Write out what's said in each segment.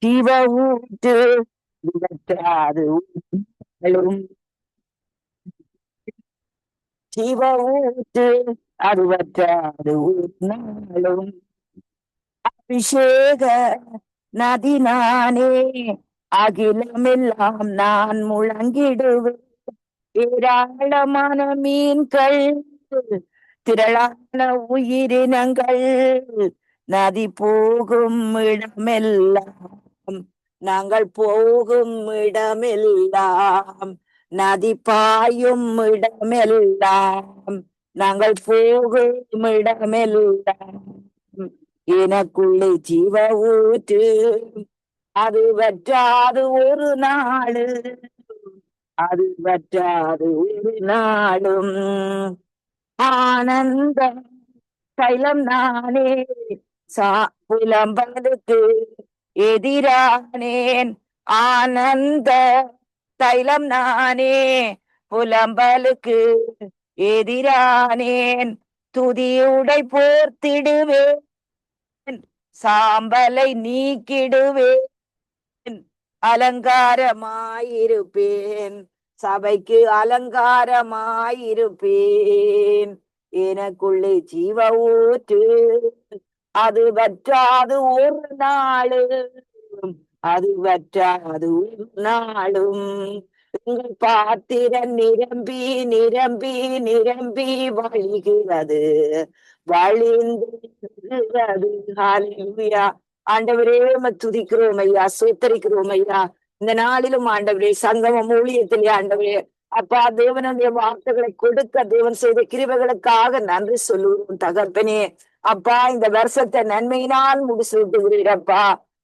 சிவ ஊற்று விளக்காது ஊற்றும். சிவ ஊற்று அது வற்றாது ஊர்நாளும். அபிஷேக நதி நானே, அகிலமெல்லாம் நான் முழங்கிடுவேன். ஏராளமான மீன்கள், திரளான உயிரினங்கள், நதி போகும் இடமெல்லாம், நாங்கள் போகும் இடமெல்லாம், நதி பாயும் இடமெல்லாம், நாங்கள் போகும் இடமெல்லாம், எனக்குள்ளே ஜீவ ஊற்று அது வற்றாது ஒரு நாளு, அது வற்றாது ஒரு நாளும். ஆனந்தம் தைலம் நானே, சா புலம்பலுக்கு எதிரானேன். ஆனந்த தைலம் நானே, புலம்பலுக்கு எதிரானேன். துதியுடை போர்த்திடுவேன், சாம்பலை நீக்கிடுவேன், அலங்காரமாயிருப்பேன், சபைக்கு அலங்காரமாயிருப்பேன். எனக்குள்ளே ஜீவ ஊற்று அது வற்றாது ஒரு நாளு, அது வற்றாது ஒரு நாளும். உங்கள் பாத்திரம் நிரம்பி நிரம்பி நிரம்பி வழிகிறது, வழிந்து. ஹalleluya. ஆண்டவரே உம்மை துதிக்கிறோம் ஐயா, சோத்தரிக்கிறோம் ஐயா. இந்த நாளிலும் ஆண்டவரே சங்கமம் ஊழியத்திலே ஆண்டவரே அப்பா தேவனுடைய வார்த்தைகளை கொடுக்க தேவன் செய்த கிருபைகளுக்காக நன்றி சொல்லுவோம் தகப்பனே. அப்பா இந்த வருஷத்தை நன்மையினால் முடிச்சு விட்டுகிறீரப்பா.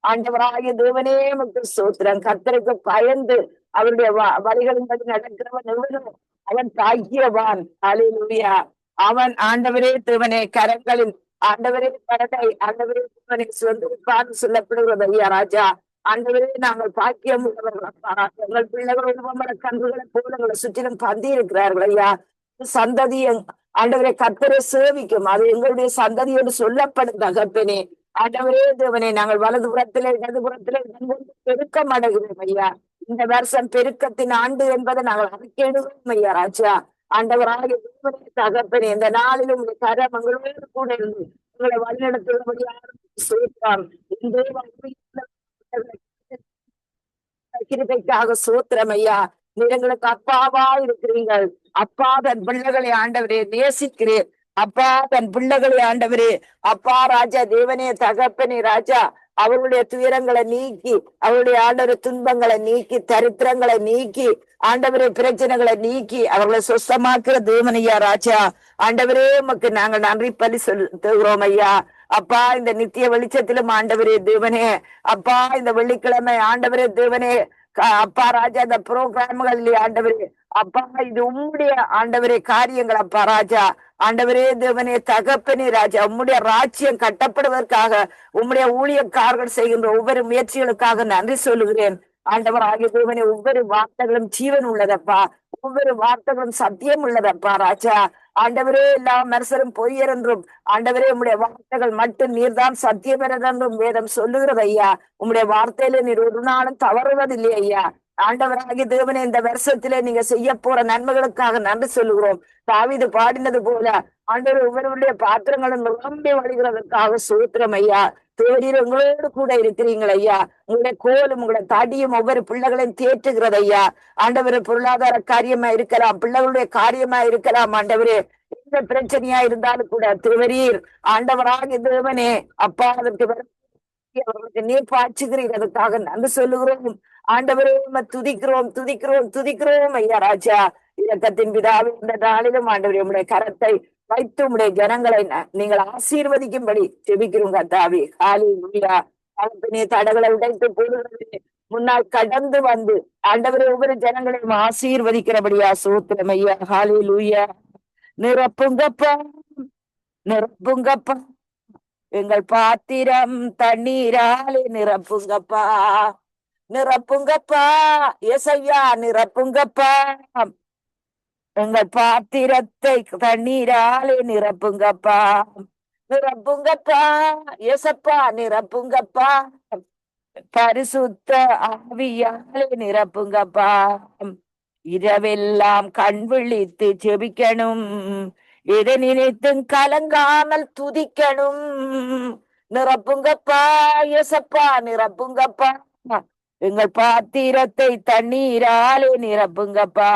ஆண்டவராகிய தேவனே உமக்கு ஸ்தோத்திரம். கர்த்தருக்கு பயந்து அவருடைய வழிகளின்படி நடக்கிறவன் எவனும் அவன் பாக்கியவான். ஹalleluya. அவன் ஆண்டவரே தேவனே கரங்களில் ஆண்டவரே படத்தை ஆண்டவரே தேவனை சுதந்திரிப்பான்னு சொல்லப்படுகிறது ஐயா ராஜா. ஆண்டவரே நாங்கள் பாக்கியம் உள்ளவர்கள் அப்பா. எங்கள் பிள்ளைகள் உருவமர கன்றுகளை போல எங்களை சுற்றிலும் பந்தி இருக்கிறார்கள் ஐயா. சந்ததி ஆண்டவரை கர்த்தரை சேவிக்கும், அது எங்களுடைய சந்ததி என்று சொல்லப்படும் தகப்பனே. ஆண்டவரே தேவனே நாங்கள் வலதுபுறத்திலே இடதுபுறத்திலே பெருக்கம் அடைகிறோம் ஐயா. இந்த வருஷம் பெருக்கத்தின் ஆண்டு என்பதை நாங்கள் அறிக்கையிடுவோம் ஐயா ராஜா. ஆண்டவராக தகப்பனே இந்த நாளிலும் உங்களுடைய கரம் எங்களோடு கூட இருந்து உங்களை வழிநடத்துகிறபடியாக சோத்திரம். கிருபைக்காக சோத்திரம் ஐயா. நீங்களுக்கு அப்பாவா இருக்கிறீர்கள். அப்பா தன் பிள்ளைகளை ஆண்டவரே நேசிக்கிறேன். அப்பா தன் பிள்ளைகளை ஆண்டவரே அப்பா ராஜா தேவனே தகப்பனே ராஜா அவருடைய துயரங்களை நீக்கி, அவருடைய ஆண்டவர் துன்பங்களை நீக்கி, தரித்திரங்களை நீக்கி, ஆண்டவரே பிரச்சனைகளை நீக்கி அவர்களை சொஸ்தமாக்குற தேவனையா ராஜா. ஆண்டவரே உமக்கு நாங்கள் நன்றி பலி செலுத்துகிறோம் ஐயா. அப்பா இந்த நித்திய வெளிச்சத்திலும் ஆண்டவரே தேவனே அப்பா இந்த வெள்ளிக்கிழமை ஆண்டவரே தேவனே அப்பா ராஜா இந்த புரோகிராம்கள் ஆண்டவரே அப்பா இது உம்முடைய ஆண்டவரே காரியங்கள் அப்பா ராஜா. ஆண்டவரே தேவனே தகப்பனே ராஜா உம்முடைய ராஜ்யம் கட்டப்படுவதற்காக உம்முடைய ஊழியக்காரர்கள் செய்கின்ற ஒவ்வொரு முயற்சிகளுக்காக நன்றி சொல்லுகிறேன். ஆண்டவர் ஆகிய தேவனே ஒவ்வொரு வார்த்தைகளும் ஜீவன் உள்ளதப்பா, ஒவ்வொரு வார்த்தைகளும் சத்தியம் உள்ளதப்பா ராஜா. ஆண்டவரே எல்லா மனுஷரும் பொய்யர் என்றும் ஆண்டவரே உம்முடைய வார்த்தைகள் மட்டும் நீர்தான் சத்தியமெனதென்றும் வேதம் சொல்லுகிறது ஐயா. உம்முடைய வார்த்தையில நீர் ஒரு நாளும் தவறுவதில்லை ஐயா. ஆண்டவராகிய தேவனே இந்த வருஷத்திலே நீங்க செய்ய போற நன்மைகளுக்காக நன்றி சொல்லுகிறோம். தாவீது பாடினது போல ஆண்டவர் ஒவ்வொருவருடைய பாத்திரங்களும் நிரம்பி வழிகிறதற்காக சூத்திரம் ஐயா. தேவரீர் உங்களோடு கூட இருக்கிறீங்கள் ஐயா. உங்களுடைய கோலும் உங்களுடைய தடியும் ஒவ்வொரு பிள்ளைகளையும் தேற்றுகிறது ஐயா. ஆண்டவர் பொருளாதார காரியமா இருக்கலாம், பிள்ளைகளுடைய காரியமா இருக்கலாம். ஆண்டவரே எந்த பிரச்சனையா இருந்தாலும் கூட தேவரீர் ஆண்டவராகிய தேவனே அப்பா அதற்கு அவர்களுக்கு நீர் பாய்ச்சுகிறீர்களுக்காக நன்றி சொல்லுகிறோம். ஆண்டவரே துதிக்கிறோம் துதிக்கிறோம் துதிக்கிறோம் ஐயா ராஜா. இரக்கத்தின் பிதாவே இந்த நாளிலும் ஆண்டவரே உடைய கரத்தை வைத்து உடைய ஜனங்களை நீங்கள் ஆசீர்வதிக்கும்படி ஜெபிக்கிறோம் கர்த்தாவே. ஹalleluya. அவத்தினே தடகளை உடைத்து போடுகிறது முன்னால் கடந்து வந்து ஆண்டவரே ஒவ்வொரு ஜனங்களையும் ஆசீர்வதிக்கிறபடியா சூத்திரம் ஐயா. ஹalleluya. நிரப்புங்கப்பா நிரப்புங்கப்பா, எங்கள் பாத்திரம் தண்ணீராலே நிரப்புங்கப்பா நிரப்புங்கப்பா, ஏசையா நிரப்புங்கப்பா, எங்கள் பாத்திரத்தை தண்ணீராலே நிரப்புங்கப்பா நிரப்புங்கப்பா, ஏசப்பா நிரப்புங்கப்பா, பரிசுத்த ஆவியாலே நிரப்புங்கப்பா. இரவெல்லாம் கண் விழித்து ஜெபிக்கணும். எதை நினைத்தும் கலங்காமல் துதிக்கணும். நிரப்புங்கப்பா, எசப்பா நிரப்புங்கப்பா. எங்கள் பாத்திரத்தை தண்ணீராலே நிரப்புங்கப்பா.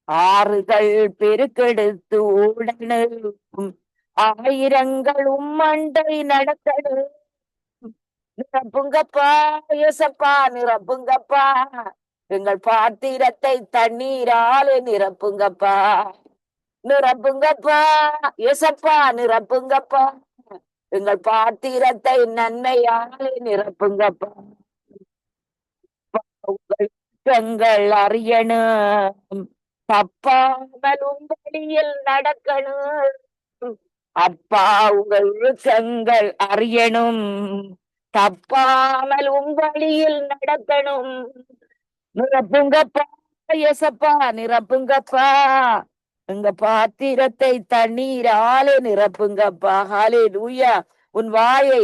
ஆறுகள் பெருக்கெடுத்து ஓடணும். ஆயிரங்கள் உம்மண்டை நடக்கணும். நிரப்புங்கப்பா, ஏசப்பா நிரப்புங்கப்பா. எங்கள் பாத்திரத்தை தண்ணீராலே நிரப்புங்கப்பா. நிரப்புங்கப்பா, ஏசப்பா நிரப்புங்கப்பா. எங்கள் பாத்திரத்தை நன்மையாலே நிரப்புங்கப்பா. உங்கள் கண்கள் அறியணும். தப்பாமல் உங்களில் நடக்கணும். அப்பா உங்கள் கண்கள் அறியணும். தப்பாமல் உங்களில் நடக்கணும். நிரப்புங்கப்பா, எசப்பா நிரப்புங்கப்பா. எங்க பாத்திரத்தை தண்ணீராலே நிரப்புங்கப்பா. ஹalleluya. உன் வாயை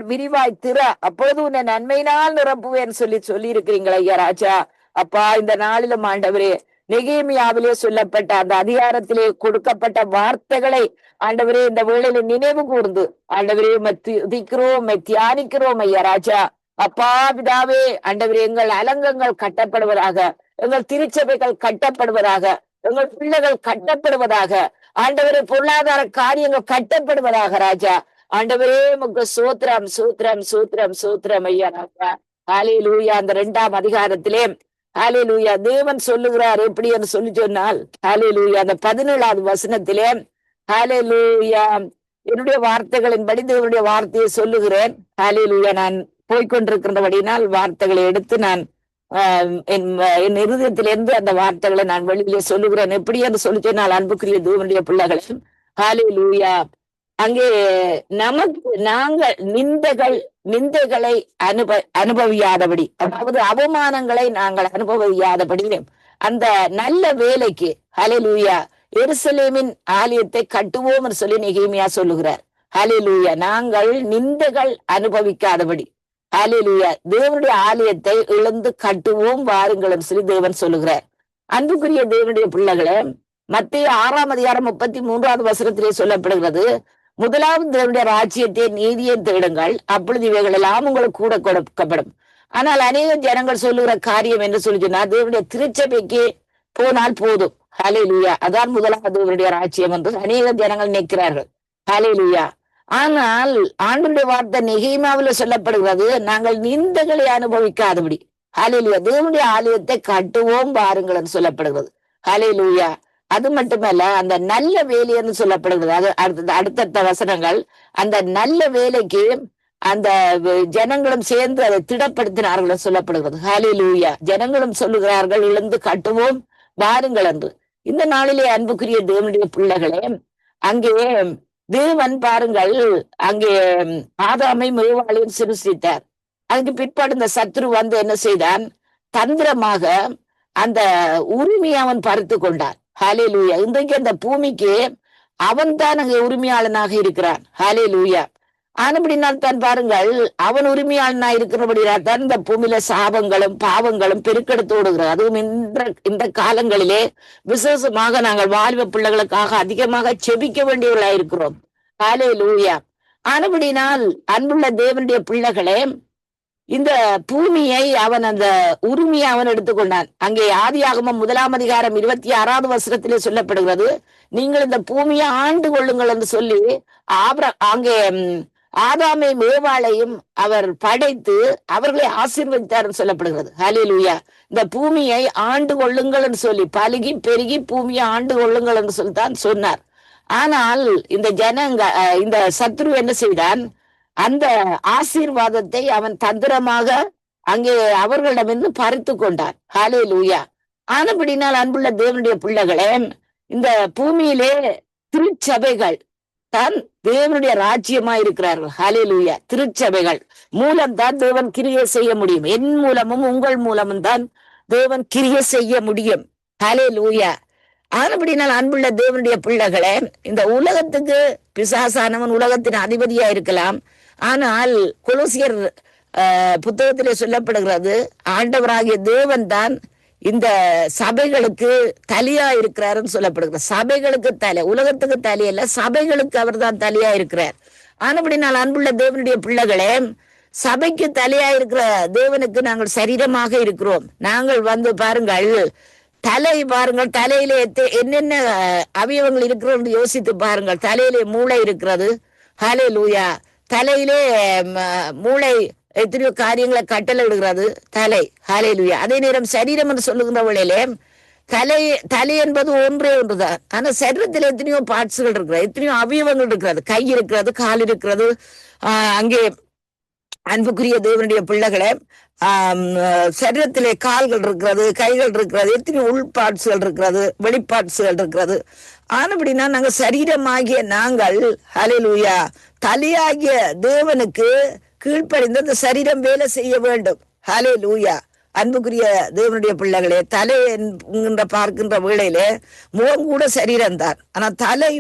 விரிவாய் திற, அப்பொழுது உன்னை நன்மையினால் நிரப்புவேன் சொல்லி இருக்கிறீங்களா ஐயா ராஜா. அப்பா இந்த நாளிலும் ஆண்டவரே, நெகேமியாவிலே சொல்லப்பட்ட அந்த அதிகாரத்திலே கொடுக்கப்பட்ட வார்த்தைகளை ஆண்டவரே இந்த வேளையில நினைவு கூர்ந்து ஆண்டவரே துதிக்கிறோம், தியானிக்கிறோம் ஐயா ராஜா. அப்பா பிதாவே, ஆண்டவரே எங்கள் அலங்கங்கள் கட்டப்படுவதாக, எங்கள் திருச்சபைகள் கட்டப்படுவதாக, எங்கள் பிள்ளைகள் கட்டப்படுவதாக, ஆண்டவரே பொருளாதார காரியங்கள் கட்டப்படுவதாக ராஜா. ஆண்டவரே உங்க சூத்திரம் சூத்திரம் சூத்திரம் சூத்திரம் ஐயா ராஜா. ஹalleluya. அந்த 2ஆம் அதிகாரத்திலே ஹalleluya தேவன் சொல்லுகிறார் எப்படி என்று சொல்லி சொன்னால், ஹalleluya அந்த 17ஆவது வசனத்திலே ஹalleluya என்னுடைய வார்த்தைகளின்படி தேவனுடைய வார்த்தையை சொல்லுகிறேன். ஹalleluya நான் போய்கொண்டிருக்கிறபடினால் வார்த்தைகளை எடுத்து நான் என் இருதயத்திலிருந்து அந்த வார்த்தைகளை நான் வெளியிலே சொல்லுகிறேன். எப்படி என்று சொல்லி சொன்னால், அன்புக்குரிய தேவனுடைய பிள்ளைகளை ஹalleluya அங்கே நாங்கள் நிந்தைகளை அனுபவியாதபடி, அதாவது அவமானங்களை நாங்கள் அனுபவியாதபடி அந்த நல்ல வேலைக்கு ஹalleluya எருசலேமின் ஆலயத்தை கட்டுவோம் என்று சொல்லி நெகேமியா சொல்லுகிறார். ஹalleluya நாங்கள் நிந்தைகள் அனுபவிக்காதபடி ஹalleluya தேவனுடைய ஆலயத்தை இழந்து கட்டுவோம் வாருங்கள் என்று சொல்லி தேவன் சொல்லுகிறார். அன்புக்குரிய தேவனுடைய பிள்ளைகளே, மத்தேயு 6ஆம் அதிகாரம் 33ஆவது வசனத்திலே சொல்லப்படுகிறது, முதலாவது தேவனுடைய ராஜ்யத்தை நீதியை தேடுங்கள், அப்பொழுது இவைகள் எல்லாம் உங்களுக்கு கூட கொடுக்கப்படும். ஆனால் அநேக ஜனங்கள் சொல்லுகிற காரியம் என்று சொல்லி சொன்னா, தேவனுடைய திருச்சபைக்கு போனால் போதும். ஹalleluya அதான் முதலாவது தேவனுடைய ராஜ்யம் என்று அநேக ஜனங்கள் நிற்கிறார்கள். ஹalleluya ஆனால் ஆண்டவருடைய வார்த்தை நெகேமியாவில சொல்லப்படுகிறது, நாங்கள் நிந்தைகளை அனுபவிக்காதபடி ஹalleluya தேவனுடைய ஆலயத்தை கட்டுவோம் வாருங்கள் என்று சொல்லப்படுகிறது. ஹalleluya அது மட்டுமல்ல, அந்த நல்ல வேலைன்னு சொல்லப்படுகிறது. அது அடுத்தடுத்த வசனங்கள் அந்த நல்ல வேலைக்கு அந்த ஜனங்களும் சேர்ந்து அதை திடப்படுத்தினார்கள் சொல்லப்படுகிறது. ஹalleluya ஜனங்களும் சொல்லுகிறார்கள், இழந்து கட்டுவோம் வாருங்கள் என்று. இந்த நாளிலே அன்புக்குரிய தேவனுடைய பிள்ளைகளே, அங்கே தேவன் பாருங்கள், அங்கே ஆதாமை ஏவாளையும் சிருஷ்டித்தார். அதுக்கு பிற்பாடு இந்த சத்ரு வந்து என்ன செய்தான், தந்திரமாக அந்த உரிமையை அவன் பறித்து கொண்டான். ஹalleluya இன்றைக்கு அந்த பூமிக்கு அவன் தான் அங்கே உரிமையாளனாக இருக்கிறான். ஹalleluya ஆனபடினால் தான் பாருங்கள், அவன் உரிமையாளனா இருக்கிறபடியால் தான் இந்த பூமியில சாபங்களும் பாவங்களும் பெருக்கெடுத்து ஓடுகிறது. அதுவும் இந்த காலங்களிலே விசேஷமாக நாங்கள் வாலிப பிள்ளைகளுக்காக அதிகமாக செபிக்க வேண்டியவர்களாக இருக்கிறோம். ஹalleluya ஆனபடினால் அன்புள்ள தேவனுடைய பிள்ளைகளே, இந்த பூமியை அவன் அந்த உரிமையை அவன் எடுத்துக்கொண்டான். அங்கே ஆதியாகமம் 1ஆம் அதிகாரம் 26ஆவது வசனத்திலே சொல்லப்படுகிறது, நீங்கள் இந்த பூமியை ஆண்டு கொள்ளுங்கள் என்று சொல்லி அங்கே ஆதாமை ஏவாளையும் அவர் படைத்து அவர்களை ஆசீர்வதித்தார் சொல்லப்படுகிறது. ஹalleluya இந்த பூமியை ஆண்டு கொள்ளுங்கள் என்று சொல்லி, பலுகி பெருகி பூமியை ஆண்டு கொள்ளுங்கள் என்று சொல்லித்தான் சொன்னார். ஆனால் இந்த சத்ரு என்ன செய்தான், அந்த ஆசீர்வாதத்தை அவன் தந்திரமாக அங்கே அவர்களிடமிருந்து பறித்து கொண்டான். ஹalleluya ஆனபடினால் அன்புள்ள தேவனுடைய பிள்ளைகளே, இந்த பூமியிலே திருச்சபைகள் தான் தேவனுடைய ராஜ்யமா இருக்கிறார்கள். ஹalleluya திருச்சபைகள் மூலம் தான் தேவன் கிரியை செய்ய முடியும். என் மூலமும் உங்கள் மூலமும் தான் தேவன் கிரியை செய்ய முடியும். ஹalleluya ஆனபடினால் அன்புள்ள தேவனுடைய பிள்ளைகளே, இந்த உலகத்துக்கு பிசாசானவன் உலகத்தின் அதிபதியா இருக்கலாம். ஆனால் கொலோசியர் புத்தகத்திலே சொல்லப்படுகிறது, ஆண்டவராகிய தேவன் தான் இந்த சபைகளுக்கு தலையா இருக்கிறாருன்னு சொல்லப்படுகிறது. சபைகளுக்கு தலை, உலகத்துக்கு தலையல்ல, சபைகளுக்கு அவர் தான் தலையா இருக்கிறார். ஆனபடினால் அன்புள்ள தேவனுடைய பிள்ளைகளே, சபைக்கு தலையா இருக்கிற தேவனுக்கு நாங்கள் சரீரமாக இருக்கிறோம். நாங்கள் பாருங்கள், தலை பாருங்கள், தலையிலே என்னென்ன அவயவங்கள் இருக்கிறது யோசித்து பாருங்கள். தலையிலே மூளை இருக்கிறது. ஹல்லேலூயா. தலையிலே மூளை எத்தனையோ காரியங்களை கட்டளை இடுகிறது தலை. ஹல்லேலூயா. அதே நேரம் சரீரம் என்று சொல்லுகின்ற வேளையிலே தலை என்பது ஒன்றே ஒன்றுதான். ஆனா சரீரத்தில் எத்தனையோ பார்ட்ஸ்கள் இருக்கிறது, எத்தனையோ அவயவங்கள் இருக்கிறது. கை இருக்கிறது, கால் இருக்கிறது. அங்கே அன்புக்குரிய தேவனுடைய பிள்ளைகளே, சரீரத்திலே கால்கள் இருக்கிறது, கைகள் இருக்கிறது, எத்தனையோ உள் பார்ட்ஸ்கள் இருக்கிறது, வெளிப்பாட்ஸ்கள் இருக்கிறது. ஆனபடினா நாங்கள் சரீரமாகிய நாங்கள் ஹல்லேலூயா தலையாகிய தேவனுக்கு கீழ்ப்படிந்து அந்த சரீரம் வேலை செய்ய வேண்டும். ஹல்லேலூயா. அன்புக்குரிய தேவனுடைய பிள்ளைகளே, தலை என்கின்ற பார்க்கின்ற வேளையிலே முகம் கூட சரீரம் தான். ஆனா தலை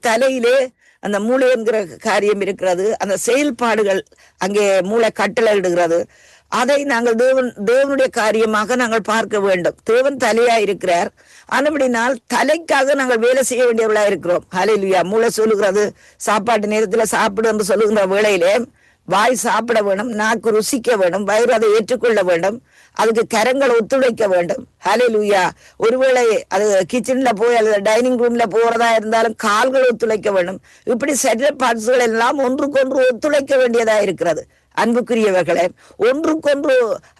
தலையிலே அந்த மூளை என்கிற காரியம் இருக்கிறது. அந்த செயல்பாடுகள் அங்கே மூளை கட்டளை இடுகிறது. அதை நாங்கள் தேவனுடைய காரியமாக நாங்கள் பார்க்க வேண்டும். தேவன் தலையா இருக்கிறார். ஆனபடினால் தலைக்காக நாங்கள் வேலை செய்ய வேண்டியவர்களா இருக்கிறோம். ஹல்லேலூயா. மூளை சொல்லுகிறது, சாப்பாட்டு நேரத்துல சாப்பிடு என்று சொல்லுகின்ற வேளையிலே வாய் சாப்பிட வேணும், நாக்கு ருசிக்க வேணும், வயிறு அதை ஏற்றுக்கொள்ள வேண்டும், அதுக்கு கரங்கள் ஒத்துழைக்க வேண்டும். ஹல்லேலூயா. ஒருவேளை அது கிச்சன்ல போய் அல்லது டைனிங் ரூம்ல போறதா இருந்தாலும் கால்கள் ஒத்துழைக்க வேண்டும். இப்படி சரீர பார்ட்ஸ்கள் எல்லாம் ஒன்றுக்கொன்று ஒத்துழைக்க வேண்டியதா இருக்கிறது. அன்புக்குரியவர்களே, ஒன்றுக்கொன்று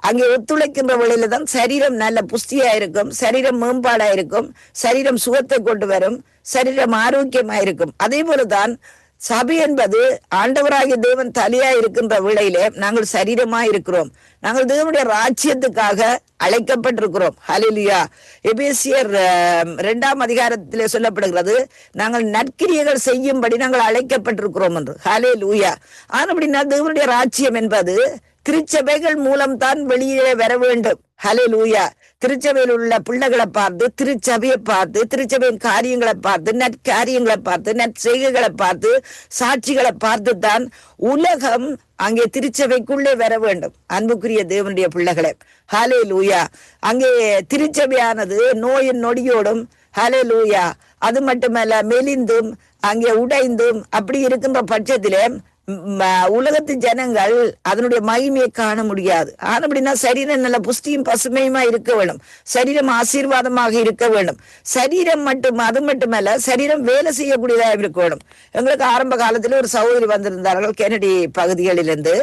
அங்கே ஒத்துழைக்கின்ற வழியில தான் சரீரம் நல்ல புஷ்டியா இருக்கும், சரீரம் மேம்பாடா இருக்கும், சரீரம் சுகத்தை கொண்டு வரும், சரீரம் ஆரோக்கியமா இருக்கும். அதே போலதான் சபை என்பது ஆண்டவராகிய தேவன் தலையா இருக்கின்ற வேளையிலே நாங்கள் சரீரமா இருக்கிறோம். நாங்கள் தேவனுடைய ராஜ்யத்துக்காக அழைக்கப்பட்டிருக்கிறோம். ஹல்லேலூயா. எபேசியர் 2ஆம் அதிகாரத்திலே சொல்லப்படுகிறது, நாங்கள் நற்கிரியைகள் செய்யும்படி நாங்கள் அழைக்கப்பட்டிருக்கிறோம் என்று. ஹல்லேலூயா. ஆனபடினா தேவனுடைய ராஜ்யம் என்பது திருச்சபைகள் மூலம் தான் வெளியே வர வேண்டும். ஹல்லேலூயா. திருச்சபையில் உள்ள பிள்ளைகளை பார்த்து, திருச்சபையை பார்த்து, திருச்சபையின் காரியங்களை பார்த்து, நற்காரியங்களை பார்த்து, நற்செய்கைகளை பார்த்து, சாட்சிகளை பார்த்து தான் உலகம் அங்கே திருச்சபைக்குள்ளே வர வேண்டும். அன்புக்குரிய தேவனுடைய பிள்ளைகளே, ஹல்லேலூயா. அங்கே திருச்சபையானது நோயின் நொடியோடும், ஹல்லேலூயா, அது மட்டுமல்ல மெலிந்தும் அங்கே உடைந்தும் அப்படி இருக்கின்ற பட்சத்திலே உலகத்து ஜனங்கள் அதனுடைய மகிமையை காண முடியாது. ஆனபடினா சரீரம் நல்ல புஷ்டியும் பசுமையுமா இருக்க வேண்டும், சரீரம் ஆசீர்வாதமாக இருக்க வேண்டும். சரீரம் அது மட்டுமல்ல, சரீரம் வேலை செய்யக்கூடியதாக இருக்க வேண்டும். எங்களுக்கு ஆரம்ப காலத்தில் ஒரு சகோதரி வந்திருந்தார்கள் கெனடி பகுதிகளிலிருந்து.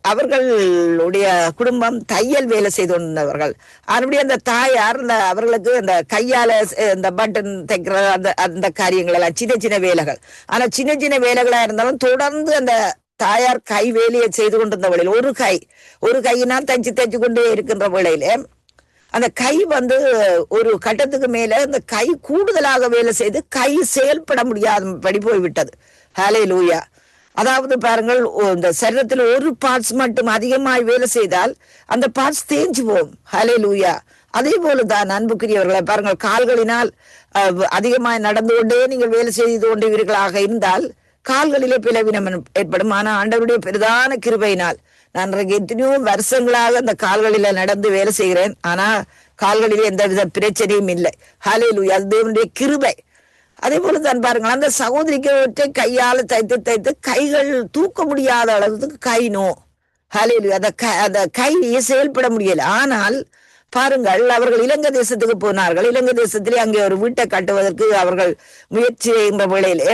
அவர்களுடைய குடும்பம் தையல் வேலை செய்து கொண்டவர்கள். அப்படி அந்த தாயார் அவர்களுக்கு அந்த கையால இந்த பட்டன் தைக்கிற அந்த காரியங்கள் எல்லாம் சின்ன சின்ன வேலைகள். ஆனா சின்ன சின்ன வேலைகளா இருந்தாலும் தொடர்ந்து அந்த தாயார் கை வேலையை செய்து கொண்டிருந்த வேளையில் ஒரு கையினால் தைச்சு கொண்டே இருக்கின்ற வேளையில அந்த கை ஒரு கட்டத்துக்கு மேல அந்த கை கூடுதலாக வேலை செய்து கை செயல்பட முடியாதபடி போய்விட்டது. ஹல்லேலூயா. அதாவது பாருங்கள், இந்த சரீரத்தில் ஒரு பார்ட்ஸ் மட்டும் அதிகமாய் வேலை செய்தால் அந்த பார்ட்ஸ் தேஞ்சு போகும். ஹல்லேலூயா. அதே போலதான் அன்புக்குரியவர்களை பாருங்கள், கால்களினால் அதிகமாய் நடந்து கொண்டே நீங்கள் வேலை செய்து கொண்டீர்களாக இருந்தால் கால்களிலே பிளவினம் ஏற்படும். ஆனா ஆண்டவருடைய பெரிதான கிருபையினால் நான் எத்தனையோ வருஷங்களாக அந்த கால்களில நடந்து வேலை செய்கிறேன். ஆனா கால்களிலே எந்தவித பிரச்சனையும் இல்லை. ஹல்லேலூயா. அது தேவனுடைய கிருபை. அதே போலதான் பாருங்கள், அந்த சகோதரிக்கு ஒற்றை கையால தைத்து கைகள் தூக்க முடியாத அளவுக்கு கை நோ. ஹல்லேலூயா. அந்த கை செயல்பட முடியல. ஆனால் பாருங்கள், அவர்கள் இலங்கை தேசத்துக்கு போனார்கள். இலங்கை தேசத்திலே அங்கே ஒரு வீட்டை கட்டுவதற்கு அவர்கள் முயற்சி செய்கின்ற வேளையிலே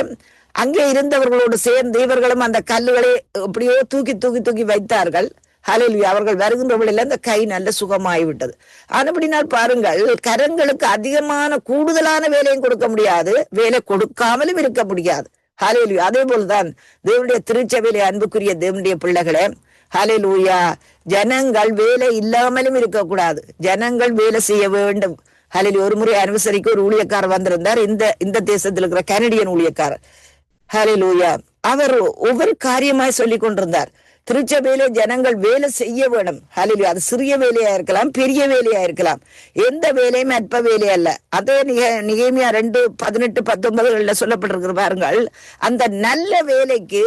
அங்கே இருந்தவர்களோடு சேர்ந்து இவர்களும் அந்த கல்லுகளை எப்படியோ தூக்கி வைத்தார்கள். ஹல்லேலூயா. அவர்கள் வருகின்ற வேளையில அந்த கை நல்ல சுகமாகிவிட்டது. ஆனபடினால் பாருங்கள், கரங்களுக்கு அதிகமான கூடுதலான வேலையும் கொடுக்க முடியாது, வேலை கொடுக்காமலும் இருக்க முடியாது. ஹல்லேலூயா. அதே போல்தான் தேவனுடைய திருச்சபையிலே அன்புக்குரிய தேவனுடைய பிள்ளைகளே, ஹல்லேலூயா, ஜனங்கள் வேலை இல்லாமலும் இருக்கக்கூடாது, ஜனங்கள் வேலை செய்ய வேண்டும். ஹல்லேலூயா. ஒரு முறை அனிவர்சரிக்கு ஒரு ஊழியக்காரர் வந்திருந்தார், இந்த தேசத்தில் இருக்கிற கனடியன் ஊழியக்காரர். ஹல்லேலூயா. அவர் ஒவ்வொரு காரியமாய் சொல்லி கொண்டிருந்தார். திருச்சபையில ஜனங்கள் வேலை செய்ய வேணும். ஹல்லேலூயா. அது சிறிய வேலையா இருக்கலாம், பெரிய வேலையா இருக்கலாம், எந்த வேலையும் அற்ப வேலை அல்ல. அதே நெகேமியா 2:18-19 சொல்லப்பட்டிருக்கிற பாருங்கள், அந்த நல்ல வேலைக்கு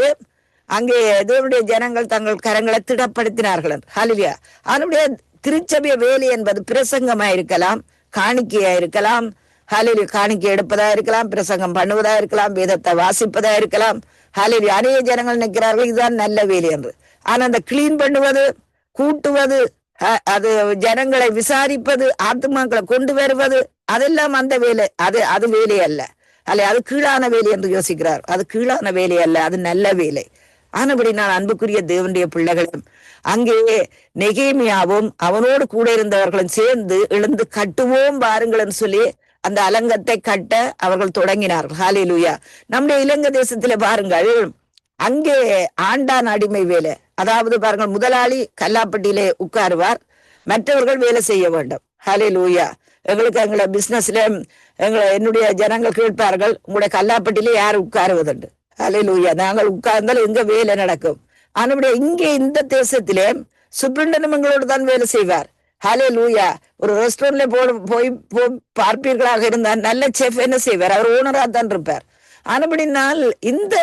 அங்கே தேவனுடைய ஜனங்கள் தங்கள் கரங்களை திடப்படுத்தினார்கள். ஹல்லேலூயா. அதனுடைய திருச்சபைய வேலை என்பது பிரசங்கமா இருக்கலாம், காணிக்கையா இருக்கலாம், ஹல்லேலூயா, காணிக்கை எடுப்பதா இருக்கலாம், பிரசங்கம் பண்ணுவதா இருக்கலாம், வேதத்தை வாசிப்பதா இருக்கலாம். ஹல்லேலூயா. அநேக ஜனங்கள் நினைக்கிறார்கள் இதுதான் நல்ல வேலை என்று. ஆனா அந்த கிளீன் பண்ணுவது, கூட்டுவது, அது ஜனங்களை விசாரிப்பது, ஆத்துமாக்களை கொண்டு வருவது, அதெல்லாம் அந்த வேலை. அது வேலை அல்ல. அல்ல, அது கீழான வேலை என்று யோசிக்கிறார். அது கீழான வேலை அல்ல, அது நல்ல வேலை. ஆனபடி நான் அன்புக்குரிய தேவனுடைய பிள்ளைகளும் அங்கே நெகேமியாவும் அவனோடு கூட இருந்தவர்களும் சேர்ந்து எழுந்து கட்டுவோம் பாருங்கள் சொல்லி அந்த அலங்கத்தை கட்ட அவர்கள் தொடங்கினார்கள். ஹல்லேலூயா. நம்முடைய இலங்கை தேசத்திலே பாருங்கள், அங்கே ஆண்டான் அடிமை வேலை. அதாவது பாருங்கள், முதலாளி கல்லாப்பட்டியிலே உட்காருவார், மற்றவர்கள் வேலை செய்ய வேண்டும். ஹல்லேலூயா. எங்களை பிசினஸ்ல என்னுடைய ஜனங்கள் கேட்பார்கள், உங்களுடைய கல்லாப்பட்டியிலே யார் உட்காருவதுண்டு. ஹல்லேலூயா. நாங்கள் உட்கார்ந்தால் எங்க வேலை நடக்கும். ஆனால் இங்கே இந்த தேசத்திலே சுப்ரண்டனும் எங்களோடு தான் வேலை செய்வார். ஹல்லேலூயா. ஒரு ரெஸ்டாரண்ட்ல போய் பார்ப்பீர்களாக இருந்தால் நல்ல செஃப் என்ன செய்வார்? அவர் ஓனரா தான் இருப்பார். ஆனபடினால் இந்த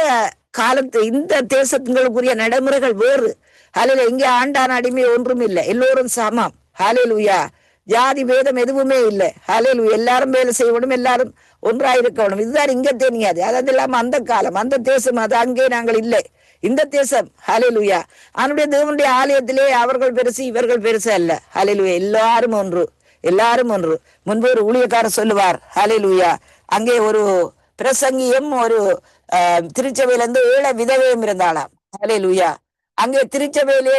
காலத்து இந்த தேசத்துங்களுக்குரிய நடைமுறைகள் வேறு. ஹல்லேலூயா. இங்கே ஆண்டான் அடிமை ஒன்றும் இல்லை, எல்லோரும் சமம். ஹல்லேலூயா. ஜாதி பேதம் எதுவுமே இல்லை. ஹல்லேலூயா. எல்லாரும் வேலை செய்யணும், எல்லாரும் ஒன்றாயிருக்கணும். இதுதான் இங்க தெரியாது. அது இல்லாம அந்த காலம், அந்த தேசம், அது அங்கே நாங்கள் இல்லை. இந்த தேசம். ஹல்லேலூயா. அவனுடைய தேவனுடைய ஆலயத்திலே அவர்கள் பெருசு இவர்கள் பெருசு அல்ல. ஹல்லேலூயா. எல்லாரும் ஒன்று, எல்லாரும் ஒன்று. முன்பு ஒரு ஊழியக்காரர் சொல்லுவார், ஹல்லேலூயா, அங்கே ஒரு பிரசங்கியும் ஒரு திருச்சபையிலிருந்து 7 விதவையும் இருந்தாளாம். ஹல்லேலூயா. அங்கே திருச்சபையிலே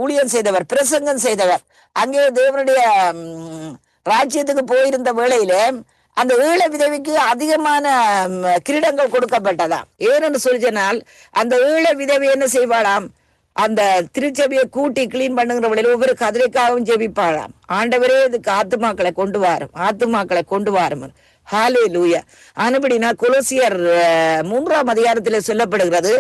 ஊழியம் செய்தவர், பிரசங்கம் செய்தவர். அங்கே தேவனுடைய ராஜ்யத்துக்கு போயிருந்த வேளையிலே அந்த 7 விதவைக்கு அதிகமான கிரீடங்கள் கொடுக்கப்பட்டதாம். ஏன்னு சொல்லினால் அந்த 7 விதவை என்ன செய்வாளாம், அந்த திருச்சபையை கூட்டி கிளீன் பண்ணுகிற வழியில் ஒவ்வொரு கதிரைக்காகவும் ஜெபிப்பாளாம். ஆண்டவரே இதுக்கு ஆத்துமாக்களை கொண்டு வாரும், ஆத்துமாக்களை கொண்டு வாரும். ஹல்லேலூயா. ஆனபடினா கொலோசியர் 3ஆம் அதிகாரத்திலே சொல்லப்படுகிறது,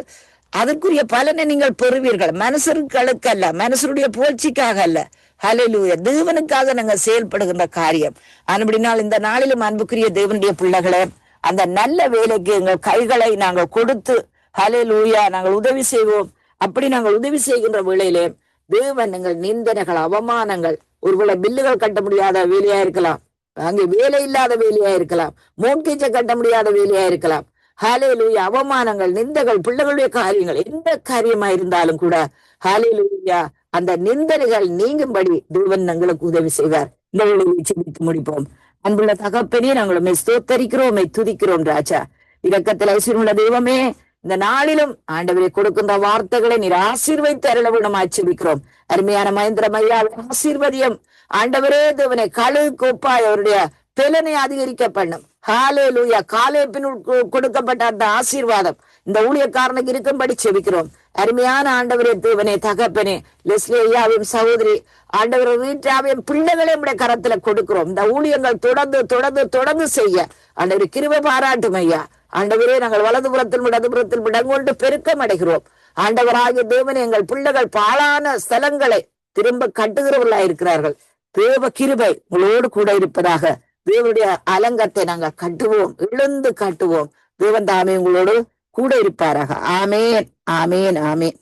அதற்குரிய பலனை நீங்கள் பெறுவீர்கள். மனுஷர்களுக்கு அல்ல, மனுஷருடைய புகழ்ச்சிக்காக அல்ல. ஹல்லேலூயா. தேவனுக்காக நாங்கள் செயல்படுகின்ற காரியம். ஆனபடினால் இந்த நாளிலும் அன்புக்குரிய தேவனுடைய பிள்ளைகளே, அந்த நல்ல வேலைக்கு எங்கள் கைகளை நாங்கள் கொடுத்து ஹல்லேலூயா நாங்கள் உதவி செய்வோம். அப்படி நாங்கள் உதவி செய்கின்ற வேளையிலே தேவன் எங்கள் நிந்தனைகள், அவமானங்கள், ஒருவேளை பில்லுகள் கட்ட முடியாத வேலையா இருக்கலாம், அங்கே வேலை இல்லாத வேலையா இருக்கலாம், மோட்கேஜை கட்ட முடியாத வேலையா இருக்கலாம். ஹல்லேலூயா. அவமானங்கள், நிந்தைகள், பிள்ளைகளுடைய காரியங்கள், எந்த காரியமா இருந்தாலும் கூட ஹல்லேலூயா அந்த நிந்தனைகள் நீங்கும்படி தேவன் எங்களுக்கு உதவி செய்வார். இந்த வேலையை சிந்தித்து முடிப்போம். அன்புள்ள தகப்பனே, நாங்கள் உம்மை ஸ்தோத்தரிக்கிறோம், உம்மை துதிக்கிறோம் ராஜா. இரக்கத்தில் ஐஸ்வர்யமுள்ள தெய்வமே, இந்த நாளிலும் ஆண்டவரை கொடுக்கின்ற வார்த்தைகளை நீர் ஆசீர்வதித்து அருள வேண்டுமாய் ஜெபிக்கிறோம். அருமையான மகேந்திரம் ஐயாவை ஆசீர்வதியும். ஆண்டவரே தேவனை கழுகு ஒப்பாய் அவருடைய பெலனை அதிகரிக்க பண்ணும். ஹல்லேலூயா. காலேபினுள் கொடுக்கப்பட்ட அந்த ஆசீர்வாதம் இந்த ஊழியக்காரனுக்கு இருக்கும்படி செபிக்கிறோம். அருமையான ஆண்டவரே தேவனே தகப்பனே, லெஸ்லி ஐயாவையும் சகோதரி ஆண்டவர் ரீட்டாவையும் பிள்ளைகளையும் உடைய கரத்துல கொடுக்கிறோம். இந்த ஊழியங்கள் தொடர்ந்து தொடர்ந்து தொடர்ந்து செய்ய ஆண்டவர் கிருபை பாராட்டும் ஐயா. ஆண்டவரே, நாங்கள் வலதுபுறத்தில் இடதுபுறத்தில் இடங்கொண்டு பெருக்கம் அடைகிறோம். ஆண்டவராகிய தேவனே, எங்கள் பிள்ளைகள் பாழான ஸ்தலங்களை திரும்ப கட்டுகிறவர்களாக இருக்கிறார்கள். தேவ கிருபை உங்களோடு கூட இருப்பதாக. தேவனுடைய அலங்கத்தை நாங்கள் கட்டுவோம், எழுந்து கட்டுவோம். தேவன் தாமே உங்களோடு கூட இருப்பாராக. ஆமேன், ஆமேன், ஆமேன்.